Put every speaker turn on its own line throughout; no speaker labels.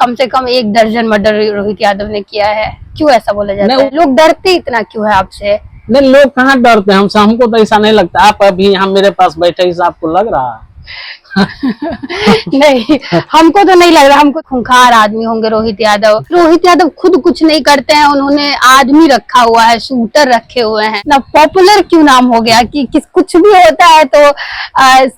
कम से कम 1 दर्जन मर्डर रोहित यादव ने किया है। क्यों ऐसा बोला जाता है? लोग डरते इतना क्यों है आपसे?
नहीं, लोग कहाँ डरते हैं हमसे, हमको तो ऐसा नहीं लगता। आप अभी यहाँ मेरे पास बैठे ही आपको लग रहा है?
नहीं, हमको तो नहीं लग रहा। हमको खूंखार आदमी होंगे रोहित यादव। रोहित यादव खुद कुछ नहीं करते हैं, उन्होंने आदमी रखा हुआ है, शूटर रखे हुए हैं ना। पॉपुलर क्यों नाम हो गया कि कुछ भी होता है तो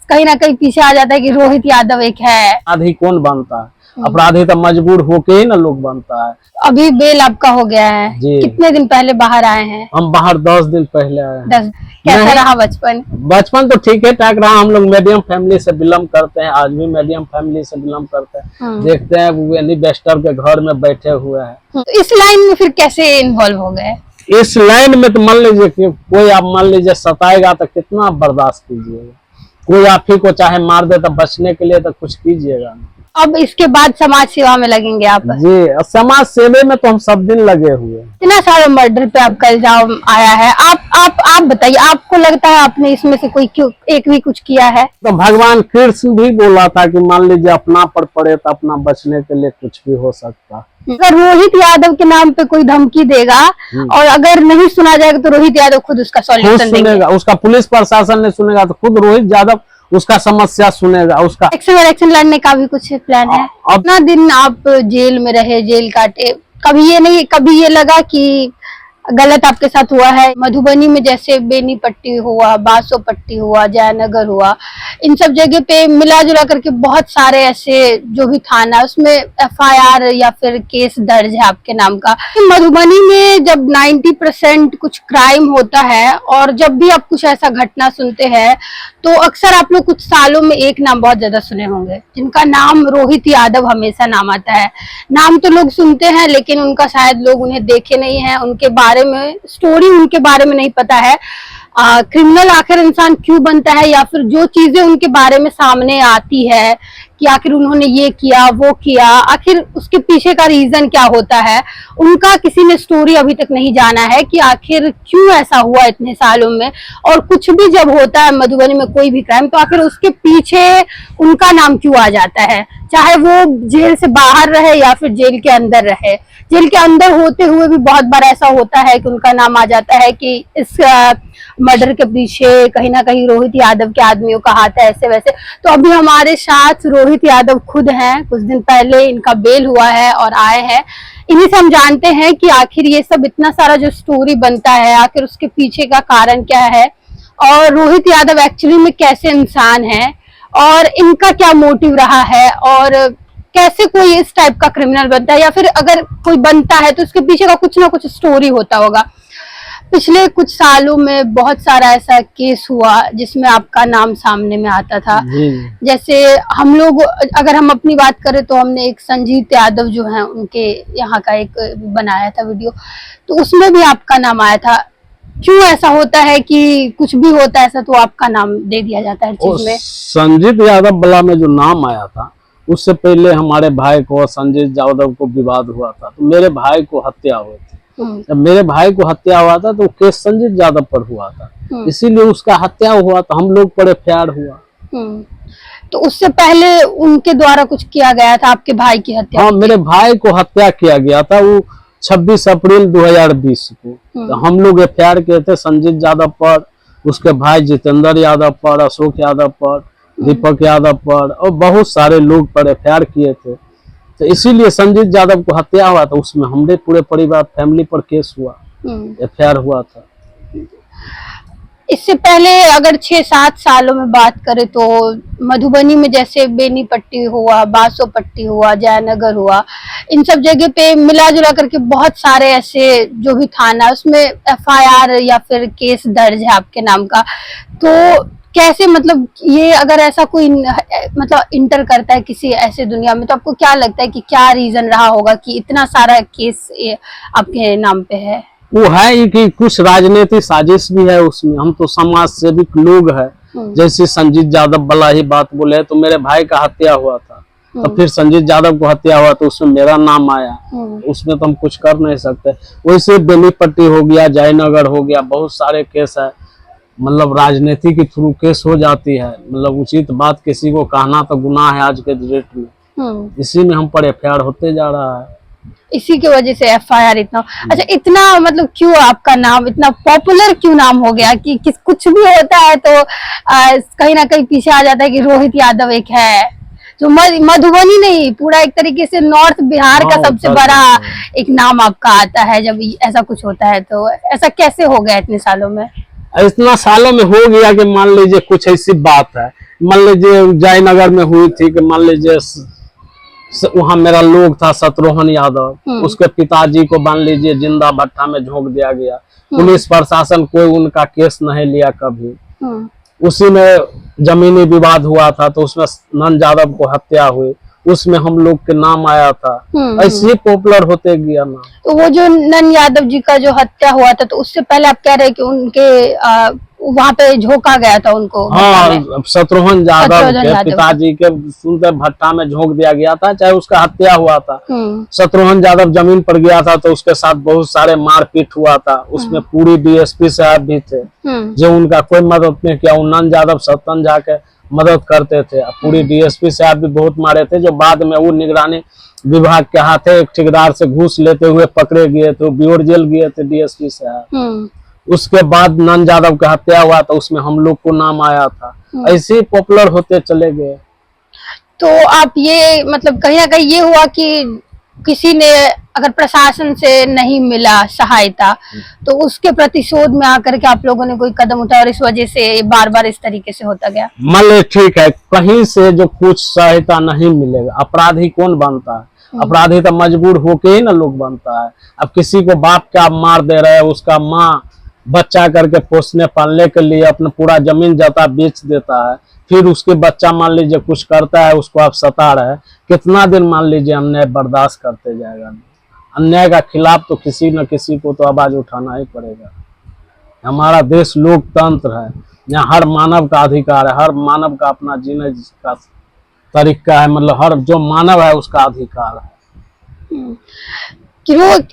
कहीं ना कहीं पीछे आ जाता है कि रोहित यादव एक है।
अपराधी कौन बनता है? अपराधी तो मजबूर होके ही ना लोग बनता है।
अभी बेल आपका हो गया है, कितने दिन पहले बाहर आए हैं?
हम बाहर 10 दिन पहले आए हैं।
कैसा रहा बचपन?
बचपन तो ठीक है ठाक रहा। हम लोग मीडियम फैमिली से बिलोंग करते हैं, आज भी मीडियम फैमिली से बिलोंग करते हैं। देखते हैं वो इन्वेस्टर के घर में बैठे हुए हैं।
तो इस लाइन में फिर कैसे इन्वॉल्व हो गए?
इस लाइन में तो मान लीजिए कि कोई आप मान लीजिए सताएगा तो कितना बर्दाश्त कीजिएगा। कोई आप ही को चाहे मार दे तो बचने के लिए तो कुछ कीजिएगा।
अब इसके बाद समाज सेवा में लगेंगे आप?
जी, समाज सेवा में तो हम सब दिन लगे हुए हैं।
इतना सारा मर्डर पे आपका इल्जाम आया है, आप बताइए, आपको लगता है आपने इसमें से कोई क्यों एक भी कुछ किया है? तो
भगवान कृष्ण भी बोला था कि मान लीजिए अपना पर पड़े तो अपना बचने के लिए कुछ भी हो सकता।
अगर रोहित यादव के नाम पे कोई धमकी देगा और अगर नहीं सुना जाएगा तो रोहित यादव खुद उसका सॉल्यूशन
सुनेगा। उसका पुलिस प्रशासन ने सुनेगा तो खुद रोहित यादव उसका समस्या सुनेगा। उसका
एक्शन लड़ने का भी कुछ प्लान है? अपना दिन आप जेल में रहे, जेल काटे, कभी ये लगा कि गलत आपके साथ हुआ है? मधुबनी में जैसे बेनीपट्टी हुआ, बासोपट्टी हुआ, जयनगर हुआ, इन सब जगह पे मिला जुला करके बहुत सारे ऐसे जो भी थाना उसमें FIR या फिर केस दर्ज है आपके नाम का। मधुबनी में जब 90% कुछ क्राइम होता है और जब भी आप कुछ ऐसा घटना सुनते हैं तो अक्सर आप लोग कुछ सालों में एक नाम बहुत ज्यादा सुने होंगे, जिनका नाम रोहित यादव हमेशा नाम आता है। नाम तो लोग सुनते हैं लेकिन उनका शायद लोग उन्हें देखे नहीं है, उनके बारे में स्टोरी उनके बारे में नहीं पता है। क्रिमिनल आखिर इंसान क्यों बनता है या फिर जो चीजें उनके बारे में सामने आती है कि आखिर उन्होंने ये किया वो किया, आखिर उसके पीछे का रीजन क्या होता है, उनका किसी ने स्टोरी अभी तक नहीं जाना है कि आखिर क्यों ऐसा हुआ इतने सालों में। और कुछ भी जब होता है मधुबनी में कोई भी क्राइम तो आखिर उसके पीछे उनका नाम क्यों आ जाता है, चाहे वो जेल से बाहर रहे या फिर जेल के अंदर रहे। जेल के अंदर होते हुए भी बहुत बार ऐसा होता है कि उनका नाम आ जाता है कि इस मर्डर के पीछे कहीं ना कहीं रोहित यादव के आदमियों का हाथ है, ऐसे वैसे। तो अभी हमारे साथ रोहित यादव खुद हैं, कुछ दिन पहले इनका बेल हुआ है और आए हैं। इन्हीं से हम जानते हैं कि आखिर ये सब इतना सारा जो स्टोरी बनता है आखिर उसके पीछे का कारण क्या है और रोहित यादव एक्चुअली में कैसे इंसान है और इनका क्या मोटिव रहा है और कैसे कोई इस टाइप का क्रिमिनल बनता है या फिर अगर कोई बनता है तो उसके पीछे का कुछ ना कुछ स्टोरी होता होगा। पिछले कुछ सालों में बहुत सारा ऐसा केस हुआ जिसमें आपका नाम सामने में आता था। जैसे हम लोग अगर हम अपनी बात करें तो हमने एक संजीत यादव जो है उनके यहाँ का एक बनाया था वीडियो, तो उसमें भी आपका नाम आया था। क्यों ऐसा होता है कि कुछ भी होता है ऐसा तो आपका नाम दे दिया जाता है चीज में?
संजीत यादव बला में जो नाम आया था उससे पहले हमारे भाई को संजीत यादव को विवाद हुआ था, तो मेरे भाई को हत्या हुई थी। जब मेरे भाई को हत्या हुआ था तो केस संजीत यादव पर हुआ था, इसीलिए उसका हत्या हुआ तो हम लोग पर FIR हुआ।
तो उससे पहले उनके द्वारा कुछ किया गया था आपके भाई की हत्या?
हाँ, मेरे भाई को हत्या किया गया था वो 26 अप्रैल 2020 को। तो हम लोग FIR किए थे संजीत यादव पर, उसके भाई जितेंद्र यादव पर, अशोक यादव पर, दीपक यादव पर और बहुत सारे लोग पर FIR किए थे। तो इसीलिए संजीत यादव को हत्या हुआ था, उसमें हमने पूरे परिवार फैमिली पर केस हुआ, FIR हुआ था।
इससे पहले अगर 6-7 सालों में बात करें तो मधुबनी में जैसे बेनीपट्टी हुआ, बासोपट्टी हुआ, जयनगर हुआ, इन सब जगह पे मिला जुला करके बहुत सारे ऐसे जो भी थाना उसमें FIR या फिर केस दर्ज है आपके नाम का। तो कैसे मतलब ये अगर ऐसा कोई मतलब इंटर करता है किसी ऐसे दुनिया में तो आपको क्या लगता है कि क्या रीजन रहा होगा कि इतना सारा केस आपके नाम पे है?
वो है कि कुछ राजनीतिक साजिश भी है उसमें। हम तो समाज सेविक लोग हैं, जैसे संजीत यादव वाला ही बात बोले तो मेरे भाई का हत्या हुआ था तो फिर संजीत यादव को हत्या हुआ तो उसमें मेरा नाम आया, उसमें तो हम कुछ कर नहीं सकते। वैसे बेनीपट्टी हो गया, जयनगर हो गया, बहुत सारे केस है, मतलब राजनीति के थ्रू केस हो जाती है। मतलब उचित बात किसी को कहना तो गुनाह है आज के डेट में। इसी में हम पर एफआईआर होते जा रहा है।
इसी की वजह से एफआईआर इतना। अच्छा, इतना मतलब क्यों आपका नाम इतना पॉपुलर क्यों नाम हो गया कि कुछ भी होता है तो कहीं ना कहीं पीछे आ जाता है कि रोहित यादव एक है जो मधुबनी नहीं, पूरा एक तरीके से नॉर्थ बिहार का सबसे बड़ा एक नाम आपका आता है जब ऐसा कुछ होता है। तो ऐसा कैसे हो गया इतने सालों में?
इतना सालों में हो गया कि मान लीजिए कुछ ऐसी बात है, मान लीजिए जयनगर में हुई थी कि मान लीजिए वहाँ मेरा लोग था शत्रुघ्न यादव, उसके पिताजी को मान लीजिए जिंदा भट्टा में झोंक दिया गया। पुलिस प्रशासन कोई उनका केस नहीं लिया कभी। उसी में जमीनी विवाद हुआ था तो उसमें नंद यादव को हत्या हुई, उसमें हम लोग के नाम आया था। ऐसे ही पॉपुलर होते गया ना।
तो वो जो नंद यादव जी का जो हत्या हुआ था तो उससे पहले आप कह रहे हैं कि उनके वहाँ पे झोंका गया था उनको?
हाँ, शत्रुघ्न यादव के पिताजी के सुनते भट्टा में झोंक दिया गया था, चाहे उसका हत्या हुआ था। शत्रुघ्न यादव जमीन पर गया था तो उसके साथ बहुत सारे मारपीट हुआ था। उसमें पूरी डीएसपी साहब भी थे जो उनका कोई मदद नहीं किया। नंद यादव सत्तन जाके मदद करते थे। पूरी डीएसपी साहब भी बहुत मारे थे, जो बाद में वो निगरानी विभाग के हाथे एक ठेकेदार से घूस लेते हुए पकड़े गए थे, बियोर जेल गए थे डीएसपी साहब। उसके बाद नंद यादव का हत्या हुआ तो उसमें हम लोग को नाम आया था। ऐसे ही पॉपुलर होते चले गए।
तो आप ये मतलब कहीं ना कहीं ये हुआ कि किसी ने अगर प्रशासन से नहीं मिला सहायता तो उसके प्रतिशोध में आकर के आप लोगों ने कोई कदम उठाया और इस वजह से बार बार इस तरीके से होता गया? मान
लो ठीक है, कहीं से जो कुछ सहायता नहीं मिलेगा, अपराधी कौन बनता है? अपराधी तो मजबूर होके ही ना लोग बनता है। अब किसी को बाप का मार दे रहे हैं, उसका माँ बच्चा करके पोसने पालने के लिए अपना पूरा जमीन जाता बेच देता है, फिर उसके बच्चा मान लीजिए कुछ करता है, उसको आप सता रहे हैं। कितना दिन मान लीजिए अन्याय बर्दाश्त करते जाएगा? अन्याय का खिलाफ तो किसी न किसी को तो आवाज उठाना ही पड़ेगा। हमारा देश लोकतंत्र है, यहाँ हर मानव का अधिकार है, हर मानव का अपना जीने का तरीका है, मतलब हर जो मानव है उसका अधिकार है।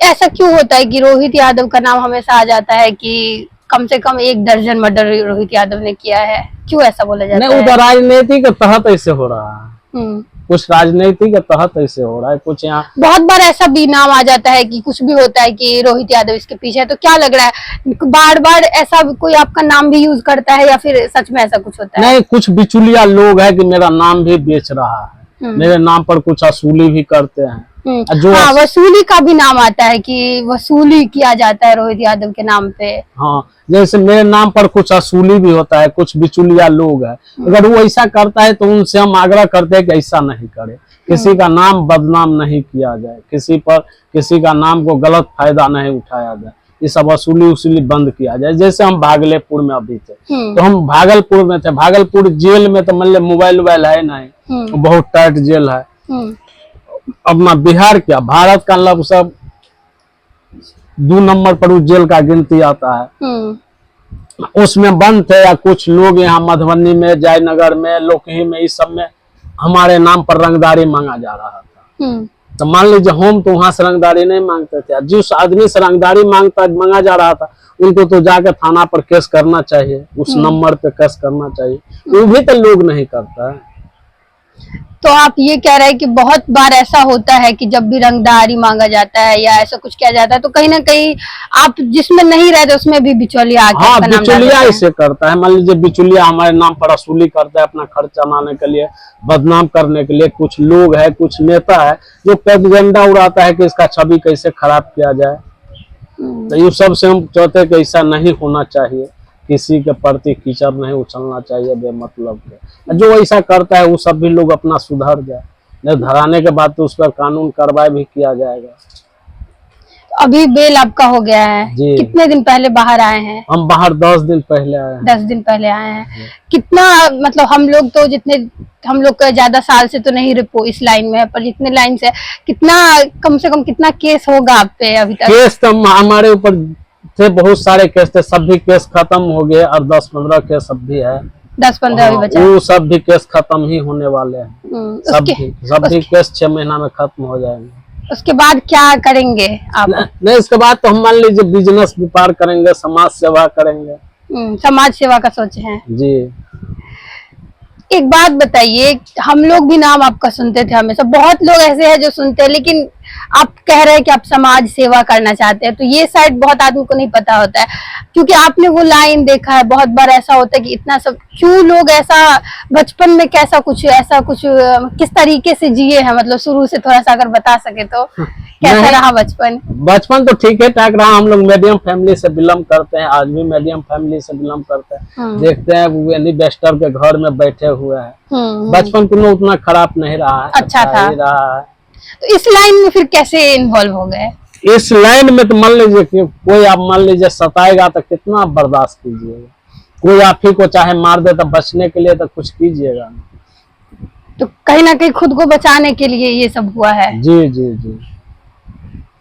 ऐसा क्यों होता है कि रोहित यादव का नाम हमेशा आ जाता है कि कम से कम 1 दर्जन मर्डर रोहित यादव ने किया है? क्यों ऐसा बोला जाता है?
नहीं, वो तो राजनीति के तहत ऐसे हो रहा है। कुछ राजनीति के तहत ऐसे हो रहा है, कुछ यहाँ
बहुत बार ऐसा भी नाम आ जाता है कि कुछ भी होता है कि रोहित यादव इसके पीछे है। तो क्या लग रहा है बार बार ऐसा कोई आपका नाम भी यूज करता है या फिर सच में ऐसा कुछ होता है?
नहीं, कुछ बिचौलिया लोग है कि मेरा नाम भी बेच रहा है, मेरे नाम पर कुछ वसूली भी करते हैं।
जो वसूली का भी नाम आता है कि वसूली किया जाता है रोहित यादव के नाम पे।
हाँ, जैसे मेरे नाम पर कुछ वसूली भी होता है, कुछ बिचौलिया लोग है। अगर वो ऐसा करता है तो उनसे हम आग्रह करते हैं कि ऐसा नहीं करे, किसी का नाम बदनाम नहीं किया जाए, किसी का नाम को गलत फायदा नहीं उठाया जाए, ये सब वसूली बंद किया जाए। जैसे हम भागलपुर में अभी थे तो हम भागलपुर में थे, भागलपुर जेल में तो मतलब मोबाइल है नहीं, बहुत टाइट जेल है। अपना बिहार क्या भारत का लगभग 2 नंबर पर उस जेल का गिनती आता है। उसमें बंद थे या कुछ लोग यहाँ मधुबनी में, जयनगर में, लोकही में, इस सब में हमारे नाम पर रंगदारी मांगा जा रहा था। तो मान लीजिए हम तो वहां से रंगदारी नहीं मांगते थे, जिस आदमी से रंगदारी मांगा जा रहा था उनको तो जाकर थाना पर केस करना चाहिए, उस नंबर पे केस करना चाहिए, वो भी तो लोग नहीं करता है।
तो आप ये कह रहे हैं कि बहुत बार ऐसा होता है कि जब भी रंगदारी मांगा जाता है या ऐसा कुछ किया जाता है तो कहीं ना कहीं आप जिसमें नहीं रहते उसमें भी बिचौलिया आके
हाँ, बिचौलिया ऐसे करता है। मान लीजिए बिचौलिया हमारे नाम पर वसूली करता है अपना खर्चा लाने के लिए, बदनाम करने के लिए। कुछ लोग है, कुछ नेता है जो प्रोपेगेंडा उड़ाता है कि इसका छवि कैसे खराब किया जाए। तो ये सब से हम चाहते हैं कि ऐसा नहीं होना चाहिए, किसी के प्रति कीचड़ नहीं उछलना चाहिए बेमतलब के। जो ऐसा करता है वो सब भी लोग अपना सुधर जाए, नहीं धराने के बाद तो उस पर कानून कार्रवाई भी किया जाएगा।
अभी बेल आपका हो गया है, कितने दिन पहले बाहर आए हैं?
हम बाहर 10 दिन पहले आए हैं।
10 दिन पहले आए हैं। कितना मतलब हम लोग तो हम लोग का ज्यादा साल से तो नहीं रिपो इस लाइन में है, पर जितने लाइन से कितना कम से कम कितना केस होगा आप पे अभी तक?
केस तो हमारे ऊपर थे, बहुत सारे केस थे, सब भी केस खत्म हो गए और 10-15 केस अब भी है।
10-15 भी बचा,
वो सब भी केस खत्म ही होने वाले हैं। सब भी केस 6 महीना में खत्म हो जाएंगे।
उसके बाद क्या करेंगे आप?
नहीं, इसके बाद तो हम मान लीजिए बिजनेस व्यापार करेंगे, समाज सेवा करेंगे।
समाज सेवा का सोचे हैं
जी।
एक बात बताइए, हम लोग भी नाम आपका सुनते थे हमेशा, बहुत लोग ऐसे हैं जो सुनते हैं, लेकिन आप कह रहे हैं कि आप समाज सेवा करना चाहते हैं, तो ये साइड बहुत आदमी को नहीं पता होता है, क्योंकि आपने वो लाइन देखा है, बहुत बार ऐसा होता है कि इतना सब क्यों लोग ऐसा बचपन में कैसा कुछ ऐसा कुछ किस तरीके से जिए हैं, मतलब शुरू से थोड़ा सा अगर बता सके तो कैसा रहा बचपन?
बचपन तो ठीक है ठाक रहा। हम लोग मीडियम फैमिली से बिलोंग करते हैं, आज भी मीडियम फैमिली से बिलोंग करते हैं। देखते हैं वो एलिवेस्टर के घर में बैठे हुए हैं। बचपन को उतना खराब नहीं रहा है,
अच्छा था।
ही रहा है।
तो इस लाइन में फिर कैसे इन्वॉल्व हो गए?
इस लाइन में तो मान लीजिए कि कोई आप मान लीजिए सताएगा तो कितना बर्दाश्त कीजिएगा, कोई आप ही को चाहे मार दे तो बचने के लिए तो कुछ कीजिएगा।
तो कहीं ना कहीं खुद को बचाने के लिए ये सब हुआ है।
जी जी जी।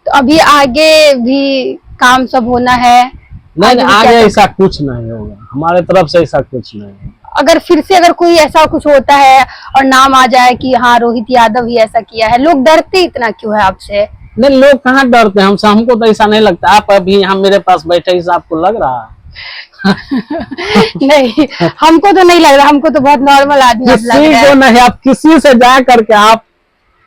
तो अभी आगे भी काम सब होना है?
नहीं, आगे ऐसा कुछ नहीं होगा, हमारे तरफ से ऐसा कुछ नहीं है।
अगर फिर से अगर कोई ऐसा कुछ होता है और नाम आ जाए कि हाँ रोहित यादव ही ऐसा किया है, लोग डरते इतना क्यों है आपसे?
नहीं, लोग कहाँ डरते हैं हमसे, हमको तो ऐसा नहीं लगता। आप अभी यहाँ मेरे पास बैठे इस आपको लग रहा है?
नहीं, हमको तो नहीं लग रहा, हमको तो बहुत नॉर्मल आदमी लग रहा है।
किसी को नहीं, आप किसी से जा करके आप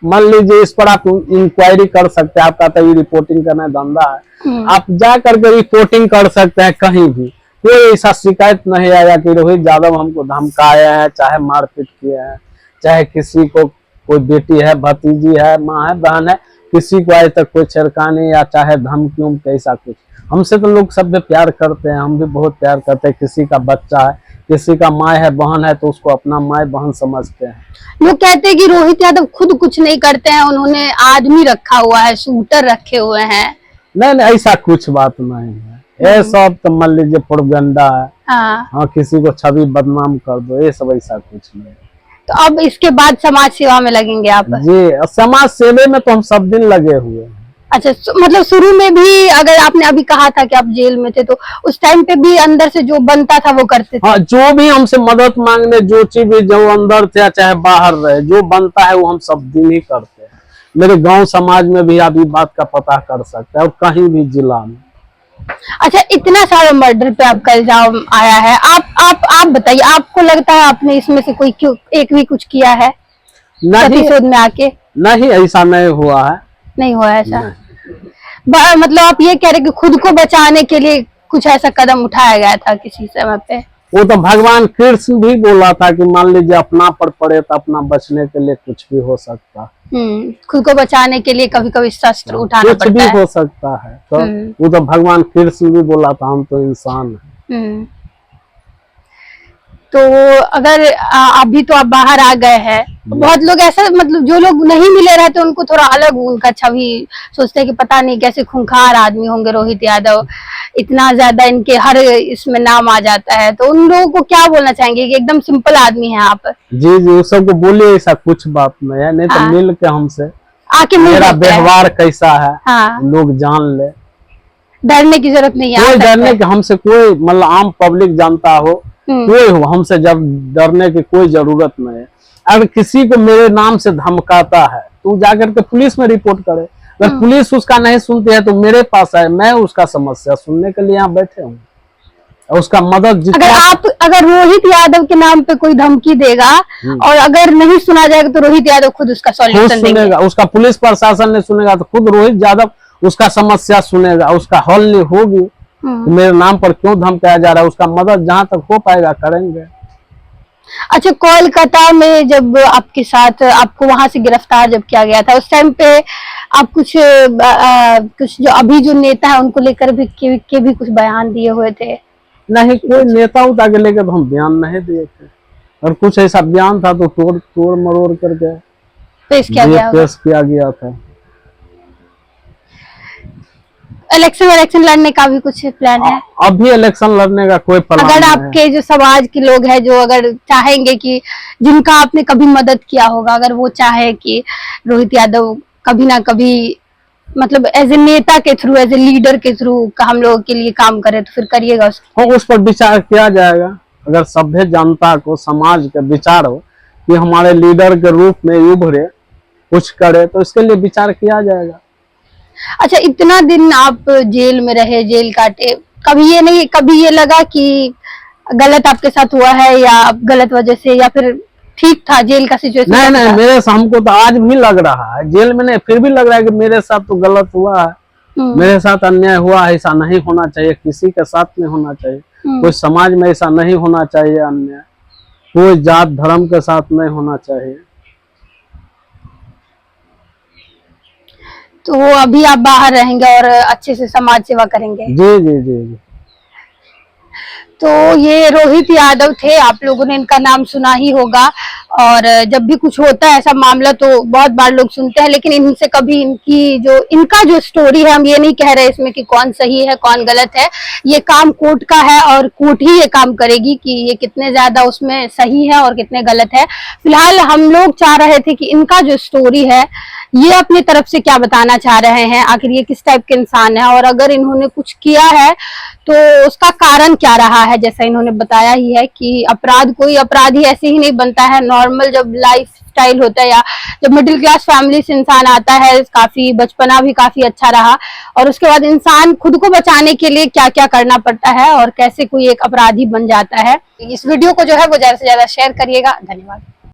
मान लीजिए इस पर आप इंक्वायरी कर सकते हैं। आपका तो ये रिपोर्टिंग करना धंधा है, आप जा करके रिपोर्टिंग कर सकते हैं कहीं भी। कोई ऐसा शिकायत नहीं आया कि रोहित यादव हमको धमकाया है, चाहे मारपीट किया है, चाहे किसी को कोई बेटी है, भतीजी है, माँ है, बहन है, किसी को आज तक कोई छेड़खानी या चाहे धमकी ऐसा कुछ। हमसे तो लोग सब प्यार करते हैं, हम भी बहुत प्यार करते हैं। किसी का बच्चा है, किसी का माँ है, बहन है, तो उसको अपना माँ बहन समझते हैं।
लोग कहते हैं कि रोहित यादव खुद कुछ नहीं करते हैं, उन्होंने आदमी रखा हुआ है, शूटर रखे हुए हैं।
नहीं, ऐसा कुछ बात नहीं है। ये सब तो मान लीजिए प्रोपेगेंडा है। हाँ, किसी को छवि बदनाम कर दो, ये सब ऐसा कुछ नहीं।
तो अब इसके बाद समाज सेवा में लगेंगे आप?
जी, समाज सेवा में तो हम सब दिन लगे हुए हैं।
अच्छा, मतलब शुरू में भी अगर आपने अभी कहा था कि आप जेल में थे, तो उस टाइम पे भी अंदर से जो बनता था वो करते थे?
हाँ, जो भी हमसे मदद मांगने, जो चीज भी, जो अंदर थे चाहे बाहर रहे, जो बनता है वो हम सब दिन ही करते हैं। मेरे गांव समाज में भी आप इस बात का पता कर सकते हैं, और कहीं भी जिला में।
अच्छा, इतना सारा मर्डर पे आपका इल्जाम आया है, आप बताइए, आपको लगता है आपने इसमें से कोई क्यों एक भी कुछ किया है प्रतिशोध में आके?
नहीं, ऐसा नहीं हुआ है।
नहीं हुआ ऐसा? मतलब आप ये कह रहे कि खुद को बचाने के लिए कुछ ऐसा कदम उठाया गया था किसी समय पे?
वो तो भगवान कृष्ण भी बोला था कि मान लीजिए अपना पर पड़े तो अपना बचने के लिए कुछ भी हो सकता।
खुद को बचाने के लिए कभी कभी शस्त्र उठाना
कुछ भी हो सकता है। तो वो तो भगवान कृष्ण भी बोला था, हम तो इंसान हैं।
तो अगर अभी तो आप बाहर आ गए हैं, बहुत लोग ऐसा, मतलब जो लोग नहीं मिले रहते उनको थोड़ा अलग उनका छवि सोचते हैं कि पता नहीं कैसे खूंखार आदमी होंगे रोहित यादव, इतना ज्यादा इनके हर इसमें नाम आ जाता है। तो उन लोगों को क्या बोलना चाहेंगे कि एकदम सिंपल आदमी है आप?
जी जी, सबको बोलिए ऐसा कुछ बात नहीं है, नहीं तो मिल के हमसे
आके
मेरा व्यवहार कैसा है लोग जान ले।
डरने की जरूरत नहीं है,
कोई डरने की, हमसे कोई मतलब आम पब्लिक जानता हो, कोई हो, हमसे जब डरने की कोई जरूरत नहीं है। अगर किसी को मेरे नाम से धमकाता है तो जाकर के पुलिस में रिपोर्ट करे। अगर पुलिस उसका नहीं सुनती है तो मेरे पास है, मैं उसका समस्या सुनने के लिए यहाँ बैठे हूँ, उसका मदद।
अगर रोहित यादव के नाम पे कोई धमकी देगा और अगर नहीं सुना जाएगा तो रोहित यादव खुद उसका सॉल्यूशन
सुनेगा, उसका पुलिस प्रशासन ने सुनेगा तो खुद रोहित यादव उसका समस्या सुनेगा, उसका हल नहीं होगी। मेरे नाम पर क्यों धमकाया जा रहा है, उसका मदद जहाँ तक हो पाएगा करेंगे।
अच्छा, कोलकाता में जब आपके साथ, आपको वहां से गिरफ्तार जब किया गया था, उस टाइम पे आप कुछ जो अभी जो नेता है उनको लेकर भी कुछ बयान दिए हुए थे?
नहीं, कोई नेता उता के लेकर तो हम बयान नहीं दिए थे, और कुछ ऐसा बयान था तो तोड़ मरोड़ करके
पेश किया गया
था।
इलेक्शन लड़ने का भी कुछ प्लान है?
अभी इलेक्शन लड़ने का कोई प्लान
अगर आपके जो समाज के लोग हैं जो अगर चाहेंगे कि जिनका आपने कभी मदद किया होगा, अगर वो चाहे कि रोहित यादव कभी ना कभी मतलब एज ए नेता के थ्रू, एज ए लीडर के थ्रू हम लोगों के लिए काम करे, तो फिर करिएगा?
उस पर विचार किया जाएगा। अगर सभ्य जनता को, समाज का विचार हो कि हमारे लीडर के रूप में उभरे, कुछ करे, तो इसके लिए विचार किया जाएगा।
अच्छा, इतना दिन आप जेल में रहे, जेल काटे, कभी ये लगा कि गलत आपके साथ हुआ है या गलत वजह से, या फिर ठीक था जेल का सिचुएशन?
नहीं नहीं, मेरे से हमको तो आज भी लग रहा है, जेल में नहीं फिर भी लग रहा है कि मेरे साथ तो गलत हुआ है, मेरे साथ अन्याय हुआ, ऐसा नहीं होना चाहिए, किसी के साथ नहीं होना चाहिए, कोई समाज में ऐसा नहीं होना चाहिए अन्याय, कोई जात धर्म के साथ नहीं होना चाहिए।
तो अभी आप बाहर रहेंगे और अच्छे से समाज सेवा करेंगे?
जी जी जी जी।
तो ये रोहित यादव थे, आप लोगों ने इनका नाम सुना ही होगा। और जब भी कुछ होता है ऐसा मामला तो बहुत बार लोग सुनते हैं, लेकिन इनसे कभी इनका जो स्टोरी है, हम ये नहीं कह रहे इसमें कि कौन सही है कौन गलत है, ये काम कोर्ट का है और कोर्ट ही ये काम करेगी कि ये कितने ज्यादा उसमें सही है और कितने गलत है। फिलहाल हम लोग चाह रहे थे कि इनका जो स्टोरी है ये अपनी तरफ से क्या बताना चाह रहे हैं, आखिर ये किस टाइप के इंसान है, और अगर इन्होंने कुछ किया है तो उसका कारण क्या रहा है। जैसा इन्होंने बताया ही है कि कोई अपराधी ऐसे ही नहीं बनता है, नॉर्मल जब लाइफ स्टाइल होता है या जब मिडिल क्लास फैमिली से इंसान आता है, काफी बचपना भी काफी अच्छा रहा, और उसके बाद इंसान खुद को बचाने के लिए क्या क्या करना पड़ता है और कैसे कोई एक अपराधी बन जाता है। इस वीडियो को जो है वो ज्यादा से ज्यादा शेयर करिएगा। धन्यवाद।